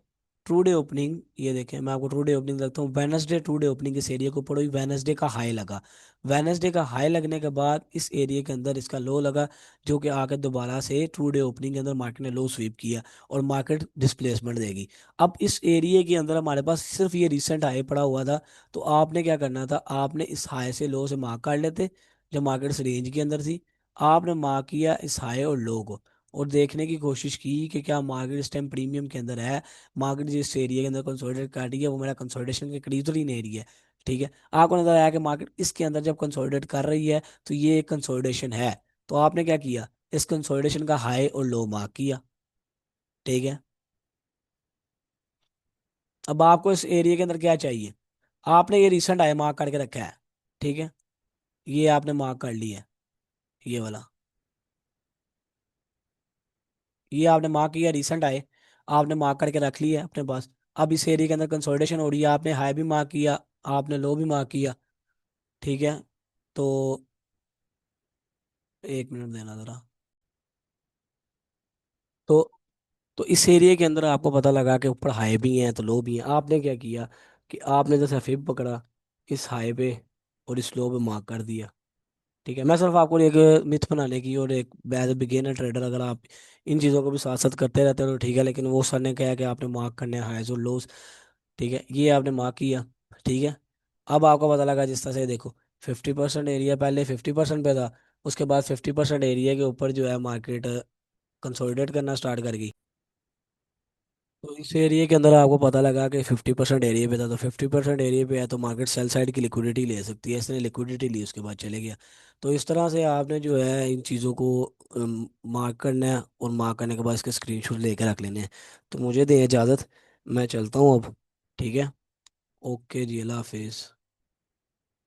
ट्रू डे ओपनिंग ये देखें, मैं आपको ट्रू डे ओपनिंग रखता हूँ, वेनसडे ट्रू डे ओपनिंग इस एरिया के ऊपर हुई, वेनसडे का हाई लगा। वेनसडे का हाई लगने के बाद इस एरिया के अंदर इसका लो लगा, जो कि आकर दोबारा से ट्रू डे ओपनिंग के अंदर मार्केट ने लो स्वीप किया और मार्केट डिस्प्लेसमेंट देगी। अब इस एरिया के अंदर हमारे पास सिर्फ ये रिसेंट हाई पड़ा हुआ था, तो आपने क्या करना था, आपने इस हाई से लो से मार्क कर लेते, जब मार्केट इस रेंज के अंदर थी। आपने मार्क किया इस हाई और लो को, और देखने की कोशिश की कि क्या मार्केट इस टाइम प्रीमियम के अंदर है, मार्केट जिस एरिया के अंदर कंसोलिडेट कर रही है वो मेरा कंसोलिडेशन के करीब तरीन एरिया है। ठीक है, आपको नजर आया कि मार्केट इसके अंदर जब कंसोलिडेट कर रही है तो ये एक कंसोलिडेशन है। तो आपने क्या किया, इस कंसोलिडेशन का हाई और लो मार्क किया। ठीक है, अब आपको इस एरिया के अंदर क्या चाहिए, आपने ये रिसेंट हाई मार्क करके रखा है। ठीक है, ये आपने मार्क कर लिया है, ये वाला, ये आपने मार्क किया रिसेंट आए, आपने मार्क करके रख लिया है अपने पास। अब इस एरिया के अंदर कंसोलिडेशन हो रही है, आपने हाई भी मार्क किया, आपने लो भी मार्क किया। ठीक है, तो 1 मिनट देना जरा। तो तो इस एरिया के अंदर आपको पता लगा कि ऊपर हाई भी हैं तो लो भी हैं, आपने क्या किया कि आपने जैसे फिब पकड़ा, इस हाई पे और इस लो पे मार्क कर दिया। ठीक है, मैं सिर्फ आपको एक मिथ बनाने की, और एक एज ए बिगिनर ट्रेडर अगर आप इन चीज़ों को भी साथ साथ करते रहते हो तो ठीक है, लेकिन वो सर ने कहा कि आपने मार्क करने हैं हाइज और लोज। ठीक है, ये आपने मार्क किया। ठीक है, अब आपको पता लगा, जिस तरह से देखो 50% एरिया पहले 50% पे था, उसके बाद 50% एरिया के ऊपर जो है मार्केट कंसोलिडेट करना स्टार्ट कर गई। तो इस एरिया के अंदर आपको पता लगा कि 50% एरिया पे था, तो 50% एरिया पे है तो मार्केट सेल साइड की लिक्विडिटी ले सकती है, इसने लिक्विडिटी ली, उसके बाद चले गया। तो इस तरह से आपने जो है इन चीज़ों को मार्क करना है, और मार्क करने के बाद इसके स्क्रीनशॉट लेकर रख लेने हैं। तो मुझे दें इजाज़त, मैं चलता हूँ अब। ठीक है, ओके जी, अल्लाह हाफिज़।